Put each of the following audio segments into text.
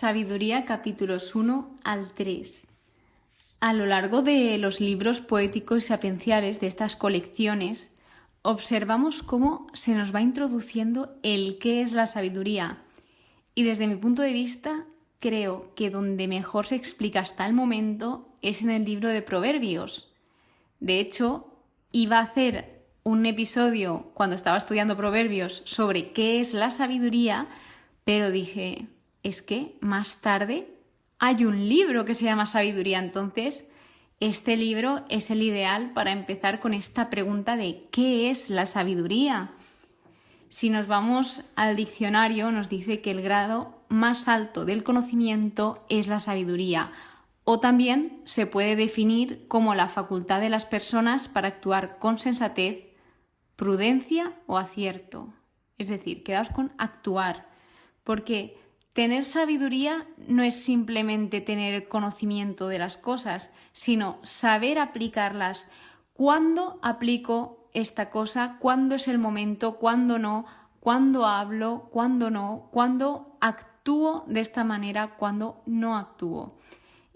Sabiduría capítulos 1 al 3. A lo largo de los libros poéticos y sapienciales de estas colecciones, observamos cómo se nos va introduciendo el qué es la sabiduría. Y desde mi punto de vista, creo que donde mejor se explica hasta el momento es en el libro de Proverbios. De hecho, iba a hacer un episodio cuando estaba estudiando Proverbios sobre qué es la sabiduría, pero dije, es que más tarde hay un libro que se llama Sabiduría, entonces este libro es el ideal para empezar con esta pregunta de ¿qué es la sabiduría? Si nos vamos al diccionario, nos dice que el grado más alto del conocimiento es la sabiduría, o también se puede definir como la facultad de las personas para actuar con sensatez, prudencia o acierto. Es decir, quedaos con actuar, porque tener sabiduría no es simplemente tener conocimiento de las cosas, sino saber aplicarlas. ¿Cuándo aplico esta cosa? ¿Cuándo es el momento? ¿Cuándo no? ¿Cuándo hablo? ¿Cuándo no? ¿Cuándo actúo de esta manera? ¿Cuándo no actúo?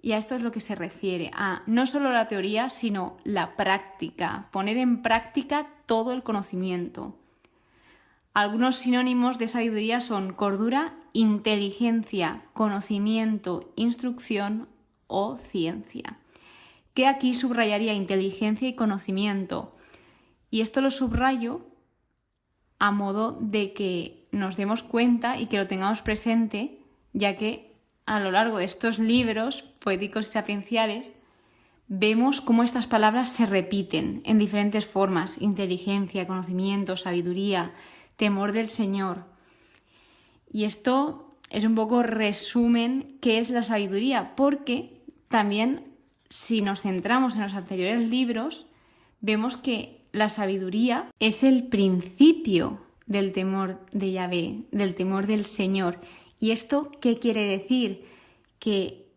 Y a esto es lo que se refiere, a no solo la teoría, sino la práctica, poner en práctica todo el conocimiento. Algunos sinónimos de sabiduría son cordura, inteligencia, conocimiento, instrucción o ciencia. Que aquí subrayaría inteligencia y conocimiento. Y esto lo subrayo a modo de que nos demos cuenta y que lo tengamos presente, ya que a lo largo de estos libros poéticos y sapienciales vemos cómo estas palabras se repiten en diferentes formas: inteligencia, conocimiento, sabiduría, temor del Señor. Y esto es un poco resumen qué es la sabiduría, porque también si nos centramos en los anteriores libros, vemos que la sabiduría es el principio del temor de Yahvé, del temor del Señor. ¿Y esto qué quiere decir? Que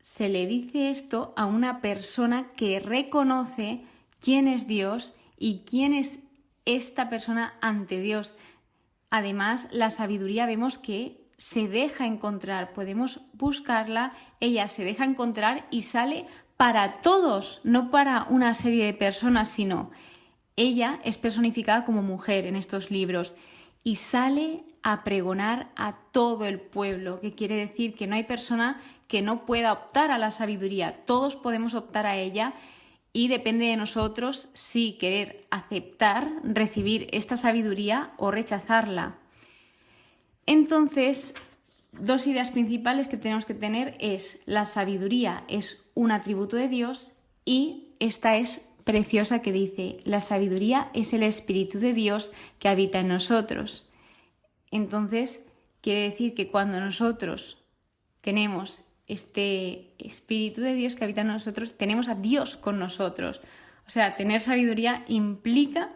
se le dice esto a una persona que reconoce quién es Dios y quién es esta persona ante Dios. Además, la sabiduría vemos que se deja encontrar, podemos buscarla, ella se deja encontrar y sale para todos, no para una serie de personas, sino ella es personificada como mujer en estos libros y sale a pregonar a todo el pueblo, que quiere decir que no hay persona que no pueda optar a la sabiduría, todos podemos optar a ella. Y depende de nosotros si querer aceptar, recibir esta sabiduría o rechazarla. Entonces, dos ideas principales que tenemos que tener es la sabiduría es un atributo de Dios y esta es preciosa que dice, la sabiduría es el Espíritu de Dios que habita en nosotros. Entonces, quiere decir que cuando nosotros tenemos este Espíritu de Dios que habita en nosotros, tenemos a Dios con nosotros. O sea, tener sabiduría implica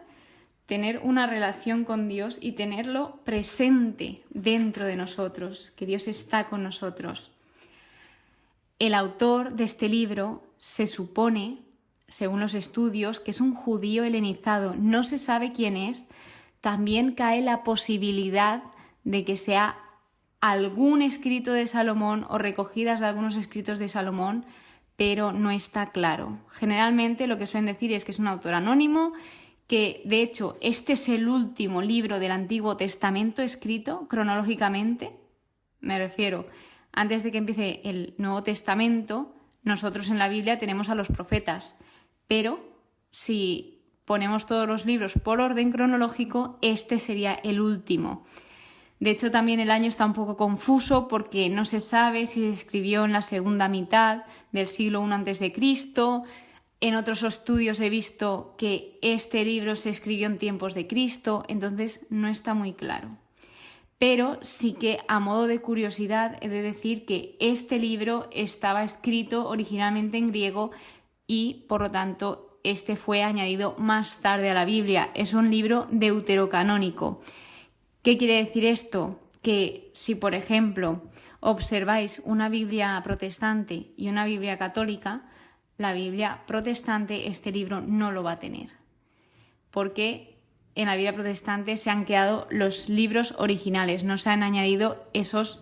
tener una relación con Dios y tenerlo presente dentro de nosotros, que Dios está con nosotros. El autor de este libro se supone, según los estudios, que es un judío helenizado. No se sabe quién es. También cae la posibilidad de que sea algún escrito de Salomón o recogidas de algunos escritos de Salomón, pero no está claro. Generalmente lo que suelen decir es que es un autor anónimo, que de hecho este es el último libro del Antiguo Testamento escrito cronológicamente. Me refiero, antes de que empiece el Nuevo Testamento, nosotros en la Biblia tenemos a los profetas, pero si ponemos todos los libros por orden cronológico, este sería el último. De hecho, también el año está un poco confuso porque no se sabe si se escribió en la segunda mitad del siglo I a.C. En otros estudios he visto que este libro se escribió en tiempos de Cristo, entonces no está muy claro. Pero sí que, a modo de curiosidad, he de decir que este libro estaba escrito originalmente en griego y, por lo tanto, este fue añadido más tarde a la Biblia. Es un libro deuterocanónico. ¿Qué quiere decir esto? Que si, por ejemplo, observáis una Biblia protestante y una Biblia católica, la Biblia protestante este libro no lo va a tener, porque en la Biblia protestante se han quedado los libros originales, no se han añadido esos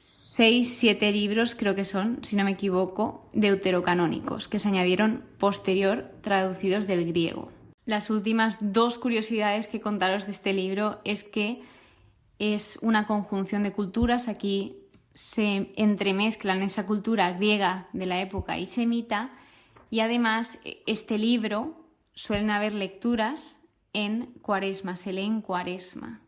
6, 7 libros, creo que son, si no me equivoco, deuterocanónicos, que se añadieron posterior, traducidos del griego. Las últimas 2 curiosidades que contaros de este libro es que es una conjunción de culturas. Aquí se entremezclan esa cultura griega de la época y semita, y además este libro suelen haber lecturas en Cuaresma, se lee en Cuaresma.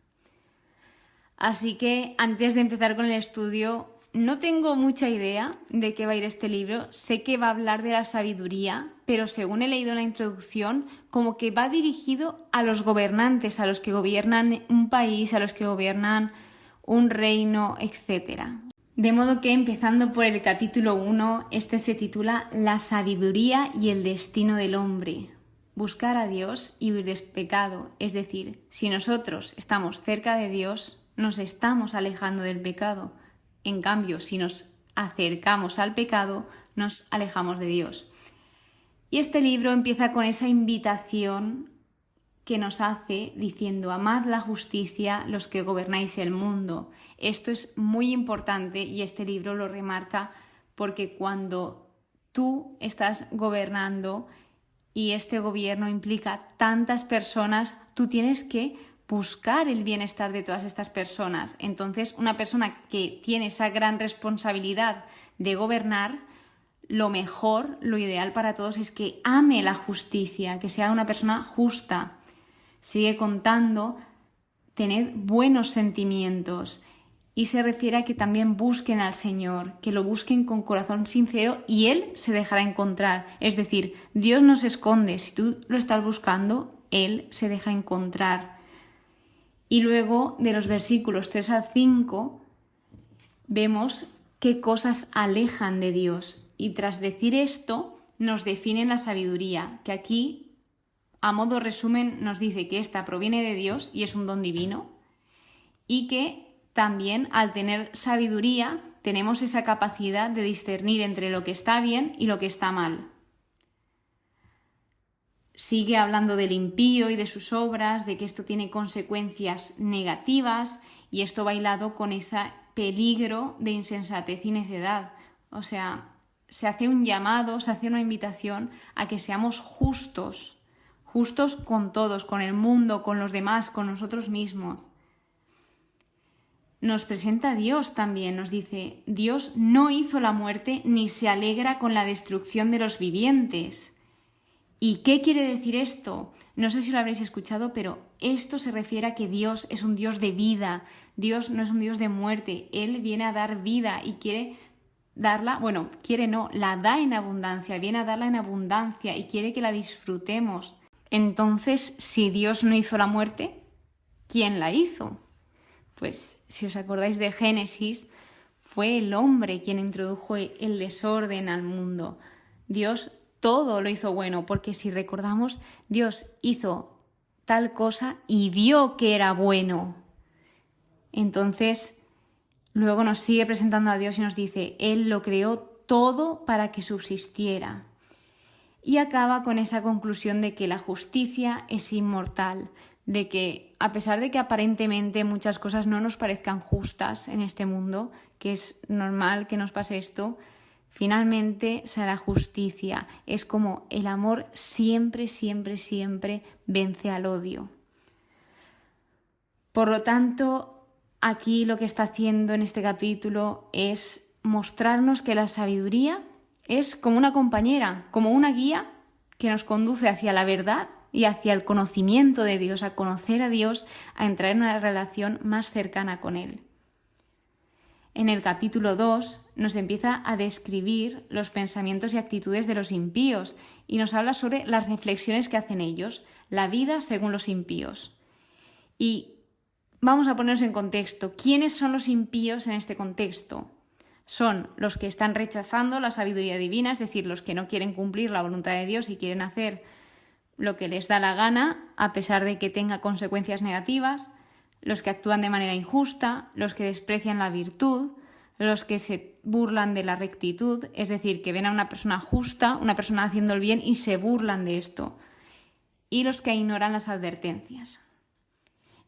Así que antes de empezar con el estudio, no tengo mucha idea de qué va a ir este libro. Sé que va a hablar de la sabiduría, pero según he leído en la introducción, como que va dirigido a los gobernantes, a los que gobiernan un país, a los que gobiernan un reino, etc. De modo que, empezando por el capítulo 1, este se titula La sabiduría y el destino del hombre. Buscar a Dios y huir del pecado. Es decir, si nosotros estamos cerca de Dios, nos estamos alejando del pecado. En cambio, si nos acercamos al pecado, nos alejamos de Dios. Y este libro empieza con esa invitación que nos hace diciendo: amad la justicia los que gobernáis el mundo. Esto es muy importante y este libro lo remarca, porque cuando tú estás gobernando y este gobierno implica tantas personas, tú tienes que buscar el bienestar de todas estas personas. Entonces, una persona que tiene esa gran responsabilidad de gobernar, lo mejor, lo ideal para todos es que ame la justicia, que sea una persona justa. Sigue contando, tened buenos sentimientos, y se refiere a que también busquen al Señor, que lo busquen con corazón sincero y Él se dejará encontrar. Es decir, Dios no se esconde, si tú lo estás buscando, Él se deja encontrar. Y luego, de los versículos 3 al 5, vemos qué cosas alejan de Dios. Y tras decir esto, nos definen la sabiduría, que aquí, a modo resumen, nos dice que esta proviene de Dios y es un don divino, y que también, al tener sabiduría, tenemos esa capacidad de discernir entre lo que está bien y lo que está mal. Sigue hablando del impío y de sus obras, de que esto tiene consecuencias negativas, y esto va hilado con ese peligro de insensatez y necedad. O sea, se hace un llamado, se hace una invitación a que seamos justos con todos, con el mundo, con los demás, con nosotros mismos. Nos presenta a Dios también, nos dice: Dios no hizo la muerte ni se alegra con la destrucción de los vivientes. ¿Y qué quiere decir esto? No sé si lo habréis escuchado, pero esto se refiere a que Dios es un Dios de vida. Dios no es un Dios de muerte. Él viene a dar vida y quiere darla, la da en abundancia, viene a darla en abundancia y quiere que la disfrutemos. Entonces, si Dios no hizo la muerte, ¿quién la hizo? Pues, si os acordáis de Génesis, fue el hombre quien introdujo el desorden al mundo. Dios todo lo hizo bueno, porque si recordamos, Dios hizo tal cosa y vio que era bueno. Entonces, luego nos sigue presentando a Dios y nos dice: Él lo creó todo para que subsistiera. Y acaba con esa conclusión de que la justicia es inmortal, de que a pesar de que aparentemente muchas cosas no nos parezcan justas en este mundo, que es normal que nos pase esto, finalmente será justicia. Es como el amor siempre, siempre, siempre vence al odio. Por lo tanto, aquí lo que está haciendo en este capítulo es mostrarnos que la sabiduría es como una compañera, como una guía que nos conduce hacia la verdad y hacia el conocimiento de Dios, a conocer a Dios, a entrar en una relación más cercana con Él. En el capítulo 2 nos empieza a describir los pensamientos y actitudes de los impíos y nos habla sobre las reflexiones que hacen ellos, la vida según los impíos. Y vamos a ponernos en contexto. ¿Quiénes son los impíos en este contexto? Son los que están rechazando la sabiduría divina, es decir, los que no quieren cumplir la voluntad de Dios y quieren hacer lo que les da la gana, a pesar de que tenga consecuencias negativas, los que actúan de manera injusta, los que desprecian la virtud, los que se burlan de la rectitud, es decir, que ven a una persona justa, una persona haciendo el bien y se burlan de esto, y los que ignoran las advertencias.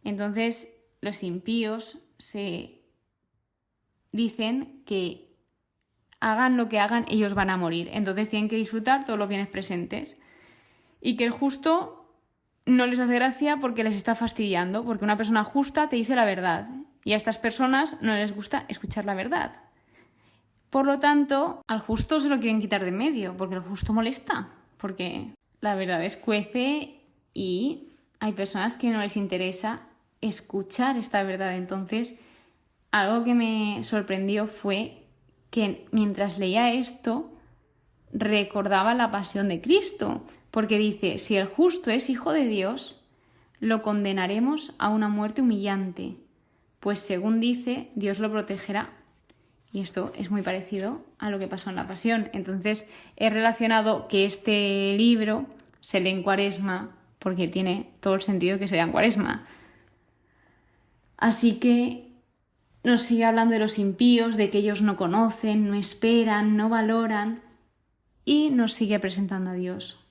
Entonces, los impíos se dicen que hagan lo que hagan, ellos van a morir. Entonces tienen que disfrutar todos los bienes presentes. Y que el justo no les hace gracia porque les está fastidiando, porque una persona justa te dice la verdad. Y a estas personas no les gusta escuchar la verdad. Por lo tanto, al justo se lo quieren quitar de en medio, porque el justo molesta. Porque la verdad escuece y hay personas que no les interesa escuchar esta verdad. Entonces, algo que me sorprendió fue que mientras leía esto, recordaba la pasión de Cristo, porque dice, si el justo es hijo de Dios, lo condenaremos a una muerte humillante, pues según dice, Dios lo protegerá. Y esto es muy parecido a lo que pasó en la Pasión. Entonces, he relacionado que este libro se lee en Cuaresma, porque tiene todo el sentido que sea en Cuaresma. Así que nos sigue hablando de los impíos, de que ellos no conocen, no esperan, no valoran, y nos sigue presentando a Dios.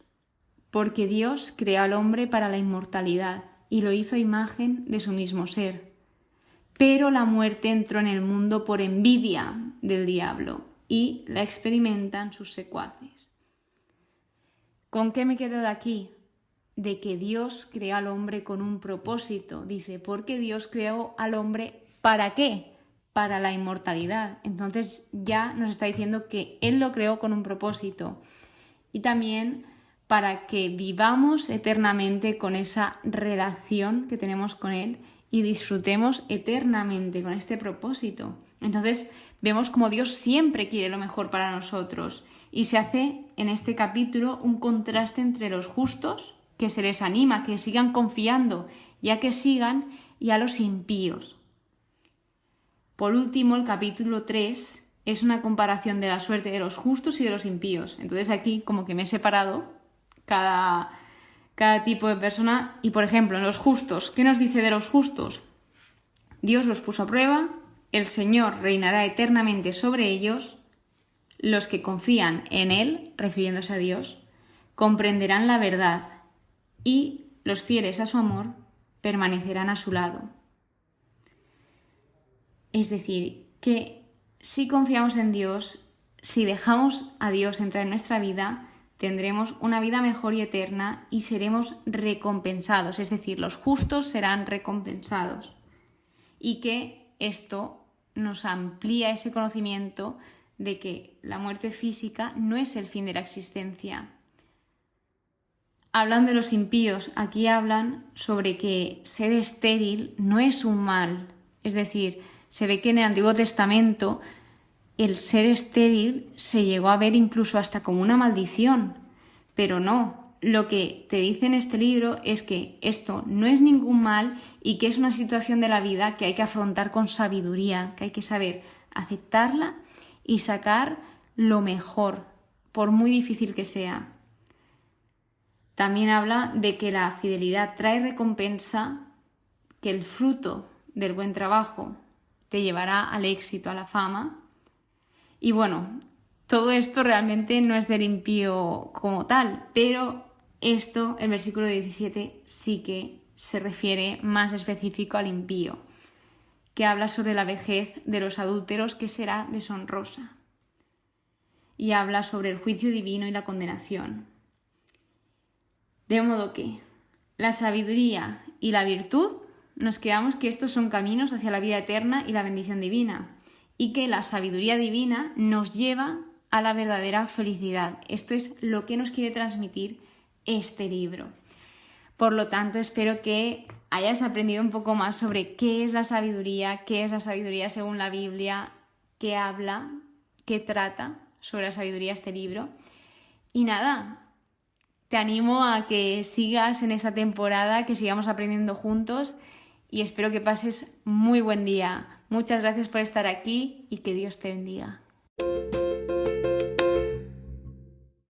Porque Dios creó al hombre para la inmortalidad y lo hizo a imagen de su mismo ser. Pero la muerte entró en el mundo por envidia del diablo y la experimentan sus secuaces. ¿Con qué me quedo de aquí? De que Dios creó al hombre con un propósito. Dice, porque Dios creó al hombre ¿para qué? Para la inmortalidad. Entonces ya nos está diciendo que Él lo creó con un propósito. Y también para que vivamos eternamente con esa relación que tenemos con Él y disfrutemos eternamente con este propósito. Entonces vemos como Dios siempre quiere lo mejor para nosotros y se hace en este capítulo un contraste entre los justos, que se les anima, que sigan confiando, ya que sigan, y a los impíos. Por último, el capítulo 3 es una comparación de la suerte de los justos y de los impíos. Entonces aquí como que me he separado cada tipo de persona. Y por ejemplo, en los justos, ¿qué nos dice de los justos? Dios los puso a prueba, el Señor reinará eternamente sobre ellos, los que confían en Él, refiriéndose a Dios, comprenderán la verdad y los fieles a su amor permanecerán a su lado. Es decir, que si confiamos en Dios, si dejamos a Dios entrar en nuestra vida, tendremos una vida mejor y eterna y seremos recompensados, es decir, los justos serán recompensados. Y que esto nos amplía ese conocimiento de que la muerte física no es el fin de la existencia. Hablan de los impíos, aquí hablan sobre que ser estéril no es un mal, es decir, se ve que en el Antiguo Testamento el ser estéril se llegó a ver incluso hasta como una maldición, pero no, lo que te dice en este libro es que esto no es ningún mal y que es una situación de la vida que hay que afrontar con sabiduría, que hay que saber aceptarla y sacar lo mejor, por muy difícil que sea. También habla de que la fidelidad trae recompensa, que el fruto del buen trabajo te llevará al éxito, a la fama. Y bueno, todo esto realmente no es del impío como tal, pero esto, el versículo 17, sí que se refiere más específico al impío, que habla sobre la vejez de los adúlteros que será deshonrosa. Y habla sobre el juicio divino y la condenación. De modo que la sabiduría y la virtud, nos quedamos que estos son caminos hacia la vida eterna y la bendición divina, y que la sabiduría divina nos lleva a la verdadera felicidad. Esto es lo que nos quiere transmitir este libro. Por lo tanto, espero que hayas aprendido un poco más sobre qué es la sabiduría según la Biblia, qué habla, qué trata sobre la sabiduría este libro. Y nada, te animo a que sigas en esta temporada, que sigamos aprendiendo juntos y espero que pases muy buen día. Muchas gracias por estar aquí y que Dios te bendiga.